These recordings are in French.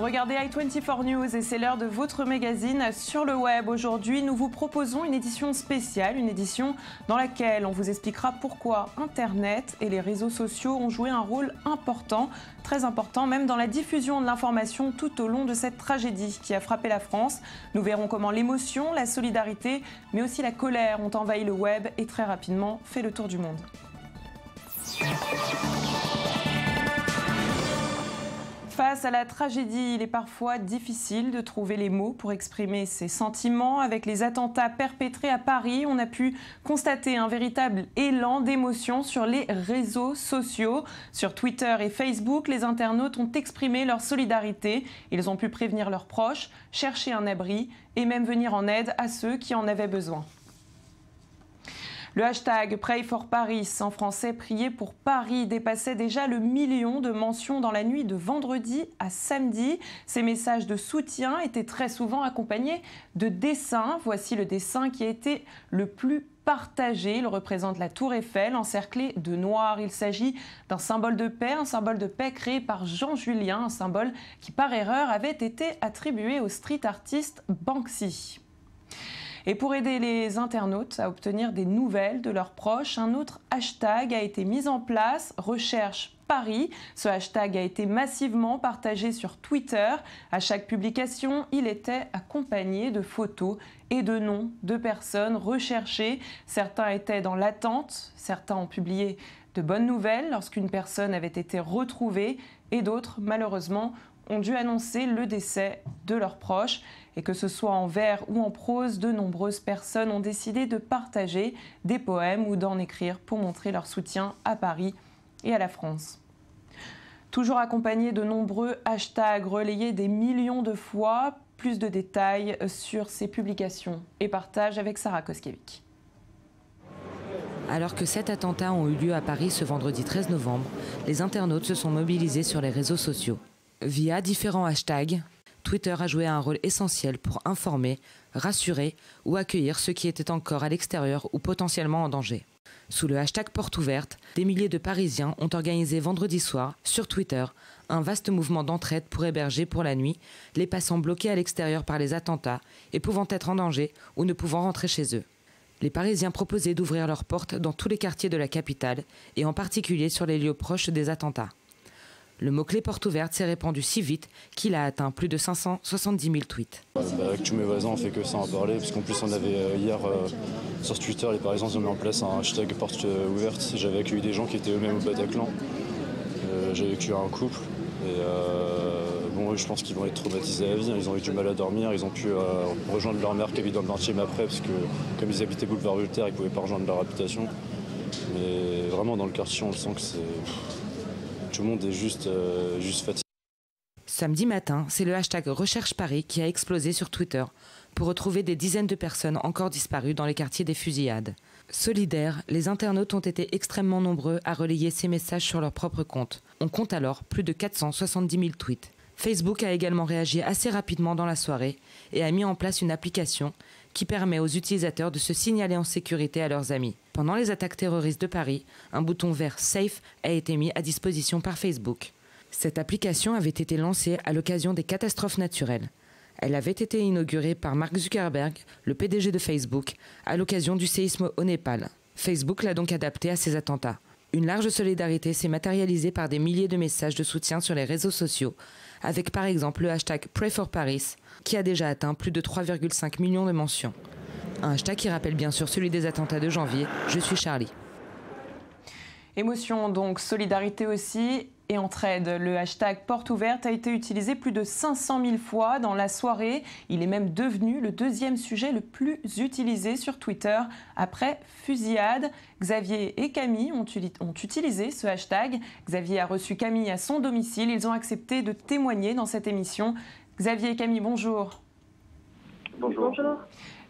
Vous regardez i24 News et c'est l'heure de votre magazine sur le web. Aujourd'hui, nous vous proposons une édition spéciale, une édition dans laquelle on vous expliquera pourquoi Internet et les réseaux sociaux ont joué un rôle important, très important, même dans la diffusion de l'information tout au long de cette tragédie qui a frappé la France. Nous verrons comment l'émotion, la solidarité, mais aussi la colère ont envahi le web et très rapidement fait le tour du monde. Face à la tragédie, il est parfois difficile de trouver les mots pour exprimer ses sentiments. Avec les attentats perpétrés à Paris, on a pu constater un véritable élan d'émotion sur les réseaux sociaux. Sur Twitter et Facebook, les internautes ont exprimé leur solidarité. Ils ont pu prévenir leurs proches, chercher un abri et même venir en aide à ceux qui en avaient besoin. Le hashtag Pray for Paris, en français prier pour Paris, dépassait déjà le million de mentions dans la nuit de vendredi à samedi. Ces messages de soutien étaient très souvent accompagnés de dessins. Voici le dessin qui a été le plus partagé. Il représente la Tour Eiffel encerclée de noir. Il s'agit d'un symbole de paix, un symbole de paix créé par Jean Julien, un symbole qui par erreur avait été attribué au street artiste Banksy. Et pour aider les internautes à obtenir des nouvelles de leurs proches, un autre hashtag a été mis en place, Recherche Paris. Ce hashtag a été massivement partagé sur Twitter. À chaque publication, il était accompagné de photos et de noms de personnes recherchées. Certains étaient dans l'attente, certains ont publié de bonnes nouvelles lorsqu'une personne avait été retrouvée et d'autres, malheureusement, ont dû annoncer le décès de leurs proches. Et que ce soit en vers ou en prose, de nombreuses personnes ont décidé de partager des poèmes ou d'en écrire pour montrer leur soutien à Paris et à la France. Toujours accompagné de nombreux hashtags relayés des millions de fois. Plus de détails sur ces publications et partages avec Sarah Koskiewicz. Alors que 7 attentats ont eu lieu à Paris ce vendredi 13 novembre, les internautes se sont mobilisés sur les réseaux sociaux. Via différents hashtags, Twitter a joué un rôle essentiel pour informer, rassurer ou accueillir ceux qui étaient encore à l'extérieur ou potentiellement en danger. Sous le hashtag Porte Ouverte, des milliers de Parisiens ont organisé vendredi soir, sur Twitter, un vaste mouvement d'entraide pour héberger pour la nuit les passants bloqués à l'extérieur par les attentats et pouvant être en danger ou ne pouvant rentrer chez eux. Les Parisiens proposaient d'ouvrir leurs portes dans tous les quartiers de la capitale et en particulier sur les lieux proches des attentats. Le mot-clé Porte Ouverte s'est répandu si vite qu'il a atteint plus de 570 000 tweets. Avec tous mes voisins, on fait que ça en parler, parce qu'en plus on avait hier sur Twitter, les Parisiens ont mis en place un hashtag Porte Ouverte. J'avais accueilli des gens qui étaient eux-mêmes au Bataclan. J'avais accueilli un couple. Et bon, je pense qu'ils vont être traumatisés à vie. Ils ont eu du mal à dormir. Ils ont pu rejoindre leur mère qui habite dans le 20e après, parce que comme ils habitaient boulevard Voltaire, ils ne pouvaient pas rejoindre leur habitation. Mais vraiment dans le quartier, on le sent que c'est... Tout le monde est juste fatigué. Samedi matin, c'est le hashtag Recherche Paris qui a explosé sur Twitter pour retrouver des dizaines de personnes encore disparues dans les quartiers des fusillades. Solidaires, les internautes ont été extrêmement nombreux à relayer ces messages sur leur propre compte. On compte alors plus de 470 000 tweets. Facebook a également réagi assez rapidement dans la soirée et a mis en place une application qui permet aux utilisateurs de se signaler en sécurité à leurs amis. Pendant les attaques terroristes de Paris, un bouton vert Safe a été mis à disposition par Facebook. Cette application avait été lancée à l'occasion des catastrophes naturelles. Elle avait été inaugurée par Mark Zuckerberg, le PDG de Facebook, à l'occasion du séisme au Népal. Facebook l'a donc adaptée à ces attentats. Une large solidarité s'est matérialisée par des milliers de messages de soutien sur les réseaux sociaux, avec par exemple le hashtag Pray for Paris, qui a déjà atteint plus de 3,5 millions de mentions. Un hashtag qui rappelle bien sûr celui des attentats de janvier, Je suis Charlie. Émotion donc, solidarité aussi et entraide. Le hashtag Porte Ouverte a été utilisé plus de 500 000 fois dans la soirée. Il est même devenu le deuxième sujet le plus utilisé sur Twitter après fusillade. Xavier et Camille ont utilisé ce hashtag. Xavier a reçu Camille à son domicile. Ils ont accepté de témoigner dans cette émission. Xavier et Camille, bonjour. Bonjour.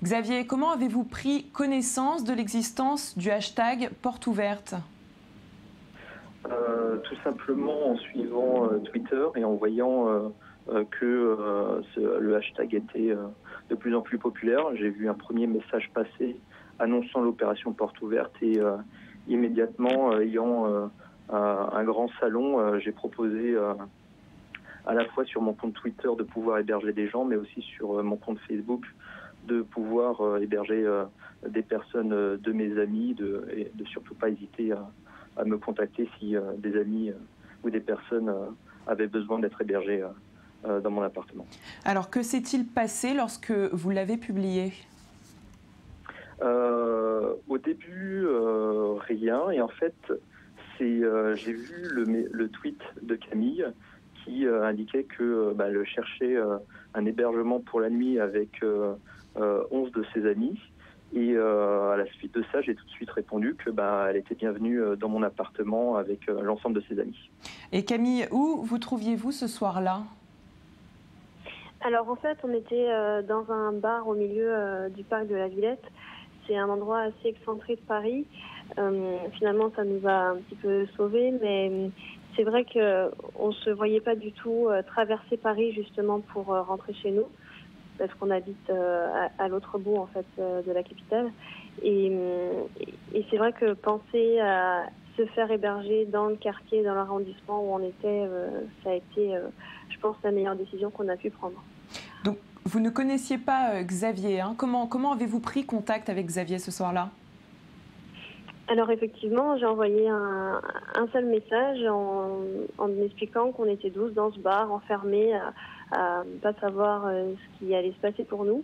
Xavier, comment avez-vous pris connaissance de l'existence du hashtag Porte Ouverte ? Tout simplement en suivant Twitter et en voyant que le hashtag était de plus en plus populaire. J'ai vu un premier message passer annonçant l'opération Porte Ouverte et immédiatement ayant un grand salon, j'ai proposé à la fois sur mon compte Twitter de pouvoir héberger des gens, mais aussi sur mon compte Facebook de pouvoir héberger des personnes de mes amis et de surtout pas hésiter à me contacter si des amis ou des personnes avaient besoin d'être hébergés dans mon appartement. Alors que s'est-il passé lorsque vous l'avez publié ? Au début, rien. Et en fait, j'ai vu le tweet de Camille qui indiquait qu'elle cherchait un hébergement pour la nuit avec 11 de ses amis. Et à la suite de ça, j'ai tout de suite répondu qu'elle était bienvenue dans mon appartement avec l'ensemble de ses amis. Et Camille, où vous trouviez-vous ce soir-là ? Alors en fait, on était dans un bar au milieu du parc de la Villette. C'est un endroit assez excentré de Paris. Finalement, ça nous a un petit peu sauvés, mais c'est vrai qu'on ne se voyait pas du tout traverser Paris justement pour rentrer chez nous, parce qu'on habite à l'autre bout en fait de la capitale. Et c'est vrai que penser à se faire héberger dans le quartier, dans l'arrondissement où on était, ça a été, je pense, la meilleure décision qu'on a pu prendre. Donc, vous ne connaissiez pas Xavier, hein. Comment avez-vous pris contact avec Xavier ce soir-là ? Alors effectivement, j'ai envoyé un seul message en m'expliquant qu'on était 12 dans ce bar, enfermés, à ne pas savoir ce qui allait se passer pour nous.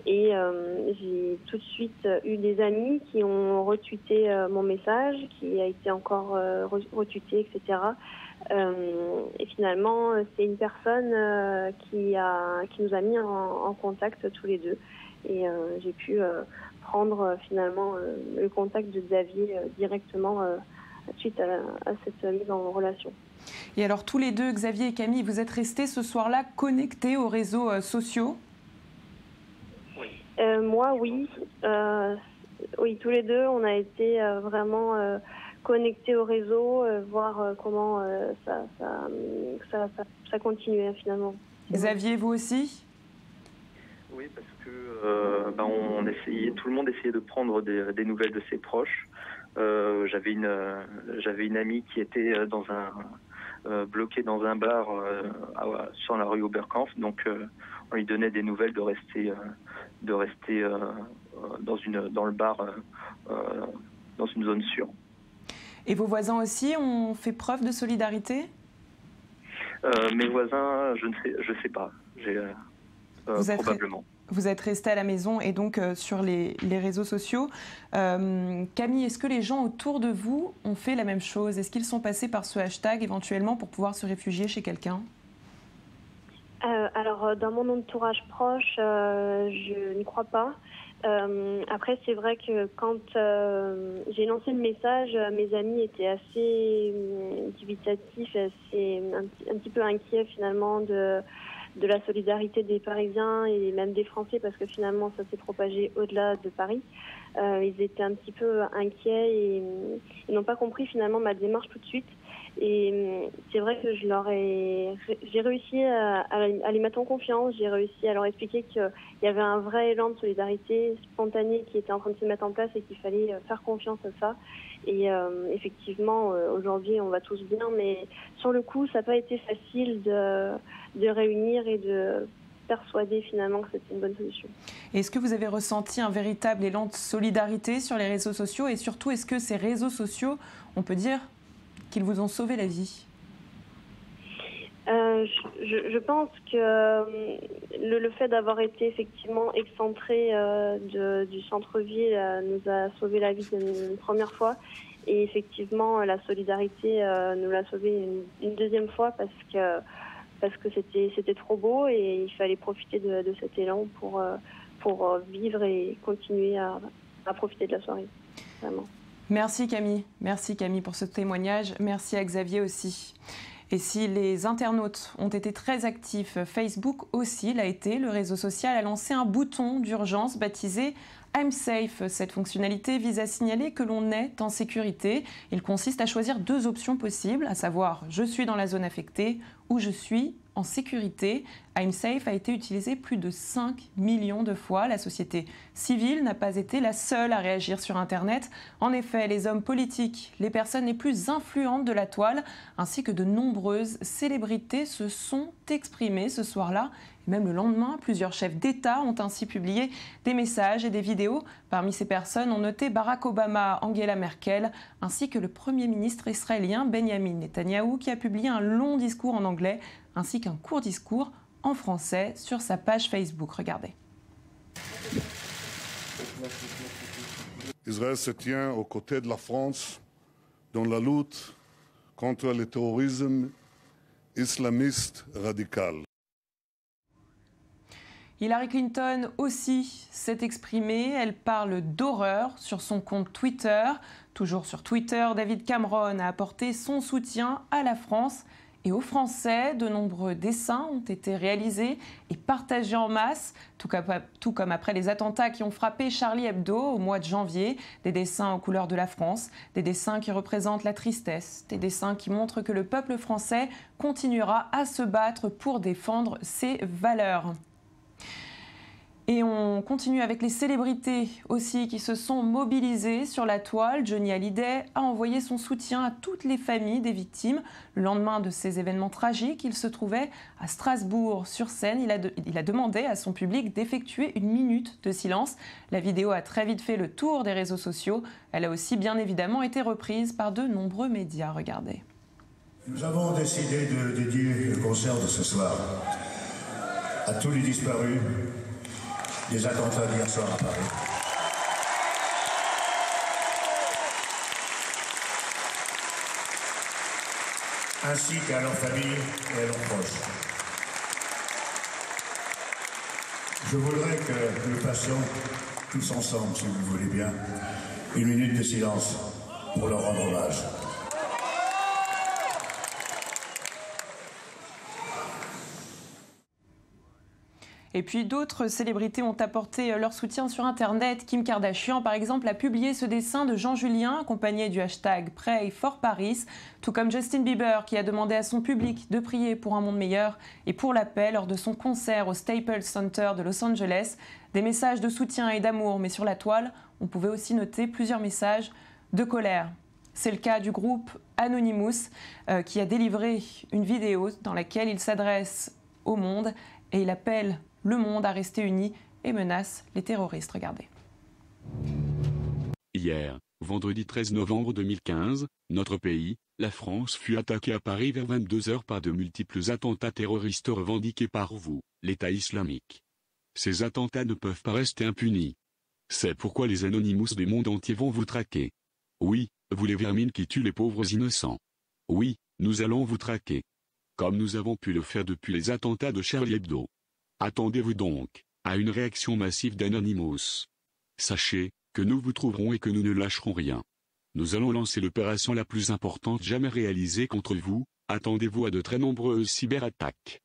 Et j'ai tout de suite eu des amis qui ont retweeté mon message, qui a été encore retweeté, etc. Et finalement, c'est une personne qui nous a mis en contact tous les deux. Et j'ai pu prendre finalement le contact de Xavier directement suite à cette mise en relation. Et alors tous les deux, Xavier et Camille, vous êtes restés ce soir-là connectés aux réseaux sociaux ? Moi, oui. Oui, tous les deux, on a été vraiment connectés au réseau, voir comment ça continuait finalement. Xavier, vous aussi ? Oui, parce que tout le monde essayait de prendre des nouvelles de ses proches. J'avais une amie qui était bloquée dans un bar sur la rue Oberkampf, donc on lui donnait des nouvelles de rester dans le bar dans une zone sûre. Et vos voisins aussi ont fait preuve de solidarité ? Mes voisins, je sais pas. Probablement. Vous êtes resté à la maison et donc sur les réseaux sociaux. Camille, est-ce que les gens autour de vous ont fait la même chose ? Est-ce qu'ils sont passés par ce hashtag éventuellement pour pouvoir se réfugier chez quelqu'un ? Alors, dans mon entourage proche, je n'y crois pas. Après, c'est vrai que quand j'ai lancé le message, mes amis étaient assez dubitatifs, un petit peu inquiets finalement de la solidarité des Parisiens et même des Français, parce que finalement ça s'est propagé au-delà de Paris. Ils étaient un petit peu inquiets et ils n'ont pas compris finalement ma démarche tout de suite. Et c'est vrai que j'ai réussi à les mettre en confiance, j'ai réussi à leur expliquer qu'il y avait un vrai élan de solidarité spontanée qui était en train de se mettre en place et qu'il fallait faire confiance à ça. Et effectivement, aujourd'hui, on va tous bien, mais sur le coup, ça n'a pas été facile de réunir et de persuader finalement que c'était une bonne solution. Est-ce que vous avez ressenti un véritable élan de solidarité sur les réseaux sociaux ? Et surtout, est-ce que ces réseaux sociaux, on peut dire qu'ils vous ont sauvé la vie ? Je pense que le fait d'avoir été effectivement excentré du centre-ville nous a sauvé la vie une première fois. Et effectivement, la solidarité nous l'a sauvé une deuxième fois parce que c'était trop beau et il fallait profiter de cet élan pour vivre et continuer à profiter de la soirée. Vraiment. Merci Camille pour ce témoignage. Merci à Xavier aussi. Et si les internautes ont été très actifs, Facebook aussi l'a été. Le réseau social a lancé un bouton d'urgence baptisé I'm Safe. Cette fonctionnalité vise à signaler que l'on est en sécurité. Il consiste à choisir deux options possibles, à savoir je suis dans la zone affectée où je suis en sécurité. I'm safe a été utilisé plus de 5 millions de fois. La société civile n'a pas été la seule à réagir sur Internet. En effet, les hommes politiques, les personnes les plus influentes de la toile, ainsi que de nombreuses célébrités se sont exprimées ce soir-là. Et même le lendemain, plusieurs chefs d'État ont ainsi publié des messages et des vidéos. Parmi ces personnes, on notait Barack Obama, Angela Merkel, ainsi que le Premier ministre israélien Benjamin Netanyahou, qui a publié un long discours en anglais, ainsi qu'un court discours en français sur sa page Facebook. Regardez. Israël se tient aux côtés de la France dans la lutte contre le terrorisme islamiste radical. Hillary Clinton aussi s'est exprimée. Elle parle d'horreur sur son compte Twitter. Toujours sur Twitter, David Cameron a apporté son soutien à la France et aux Français. De nombreux dessins ont été réalisés et partagés en masse, tout comme après les attentats qui ont frappé Charlie Hebdo au mois de janvier. Des dessins aux couleurs de la France, des dessins qui représentent la tristesse, des dessins qui montrent que le peuple français continuera à se battre pour défendre ses valeurs. Et on continue avec les célébrités aussi qui se sont mobilisées sur la toile. Johnny Hallyday a envoyé son soutien à toutes les familles des victimes. Le lendemain de ces événements tragiques, il se trouvait à Strasbourg. Sur scène, il a demandé à son public d'effectuer une minute de silence. La vidéo a très vite fait le tour des réseaux sociaux. Elle a aussi bien évidemment été reprise par de nombreux médias. Regardez. Nous avons décidé de dédier le concert de ce soir à tous les disparus des attentats d'hier soir à Paris. Ainsi qu'à leurs familles et à leurs proches. Je voudrais que nous passions tous ensemble, si vous voulez bien, une minute de silence pour leur rendre hommage. Et puis d'autres célébrités ont apporté leur soutien sur Internet. Kim Kardashian, par exemple, a publié ce dessin de Jean Julien, accompagné du hashtag Pray for Paris, tout comme Justin Bieber, qui a demandé à son public de prier pour un monde meilleur et pour la paix lors de son concert au Staples Center de Los Angeles. Des messages de soutien et d'amour, mais sur la toile, on pouvait aussi noter plusieurs messages de colère. C'est le cas du groupe Anonymous, qui a délivré une vidéo dans laquelle il s'adresse au monde et il appelle le monde à rester uni et menace les terroristes. Regardez. Hier, vendredi 13 novembre 2015, notre pays, la France, fut attaqué à Paris vers 22 h par de multiples attentats terroristes revendiqués par vous, l'État islamique. Ces attentats ne peuvent pas rester impunis. C'est pourquoi les Anonymous du monde entier vont vous traquer. Oui, vous les vermines qui tuent les pauvres innocents. Oui, nous allons vous traquer. Comme nous avons pu le faire depuis les attentats de Charlie Hebdo. Attendez-vous donc à une réaction massive d'Anonymous. Sachez que nous vous trouverons et que nous ne lâcherons rien. Nous allons lancer l'opération la plus importante jamais réalisée contre vous. Attendez-vous à de très nombreuses cyberattaques.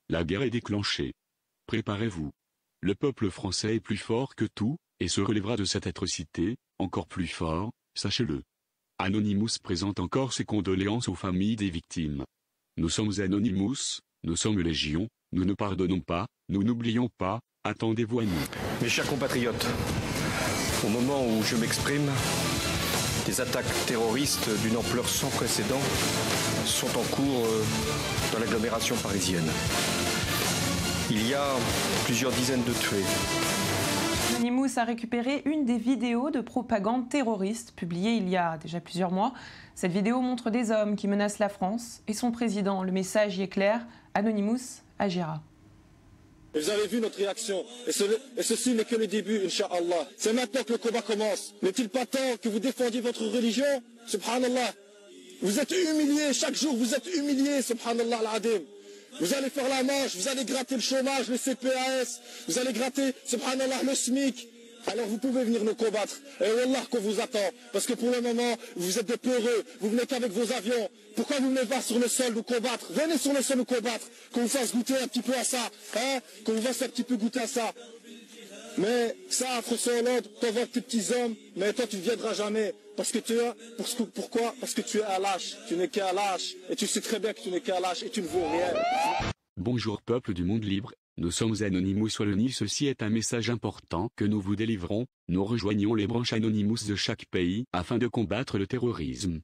La guerre est déclenchée. Préparez-vous. Le peuple français est plus fort que tout, et se relèvera de cette atrocité, encore plus fort, sachez-le. Anonymous présente encore ses condoléances aux familles des victimes. Nous sommes Anonymous, nous sommes légion, nous ne pardonnons pas, nous n'oublions pas, attendez-vous à nous. Mes chers compatriotes, au moment où je m'exprime, des attaques terroristes d'une ampleur sans précédent sont en cours dans l'agglomération parisienne. Il y a plusieurs dizaines de tués. Anonymous a récupéré une des vidéos de propagande terroriste publiée il y a déjà plusieurs mois. Cette vidéo montre des hommes qui menacent la France et son président. Le message y est clair, Anonymous agira. Vous avez vu notre réaction, et ceci n'est que le début, Inch'Allah. C'est maintenant que le combat commence. N'est-il pas temps que vous défendiez votre religion? Subhanallah. Vous êtes humiliés, chaque jour vous êtes humiliés, Subhanallah al-Adim. Vous allez faire la manche, vous allez gratter le chômage, le CPAS, vous allez gratter, Subhanallah, le SMIC. Alors vous pouvez venir nous combattre. Et Wallah qu'on vous attend. Parce que pour le moment, vous êtes des peureux. Vous venez qu'avec vos avions. Pourquoi vous ne venez pas sur le sol nous combattre? Venez sur le sol nous combattre. Qu'on vous fasse goûter un petit peu à ça. Hein? Qu'on vous fasse un petit peu goûter à ça. Mais ça, François Hollande, t'envoies tes petits hommes, mais toi tu ne viendras jamais. Pourquoi? Parce que tu es un lâche, tu n'es qu'un lâche, et tu sais très bien que tu n'es qu'un lâche et tu ne vaux rien. Bonjour peuple du monde libre, nous sommes Anonymous Wallonie, ceci est un message important que nous vous délivrons, nous rejoignons les branches Anonymous de chaque pays afin de combattre le terrorisme.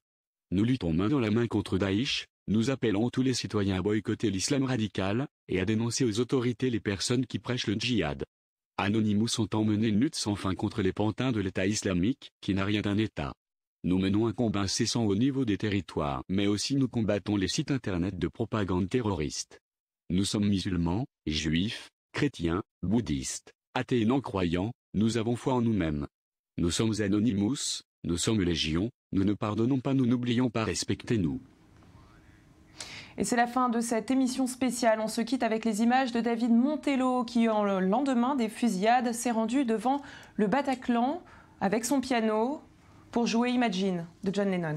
Nous luttons main dans la main contre Daesh, nous appelons tous les citoyens à boycotter l'islam radical, et à dénoncer aux autorités les personnes qui prêchent le djihad. Anonymous entend mener une lutte sans fin contre les pantins de l'État islamique, qui n'a rien d'un État. Nous menons un combat incessant au niveau des territoires, mais aussi nous combattons les sites internet de propagande terroriste. Nous sommes musulmans, juifs, chrétiens, bouddhistes, athées et non-croyants, nous avons foi en nous-mêmes. Nous sommes Anonymous, nous sommes légion, nous ne pardonnons pas, nous n'oublions pas, respectez-nous. Et c'est la fin de cette émission spéciale. On se quitte avec les images de David Montello qui, en le lendemain des fusillades, s'est rendu devant le Bataclan avec son piano pour jouer Imagine de John Lennon.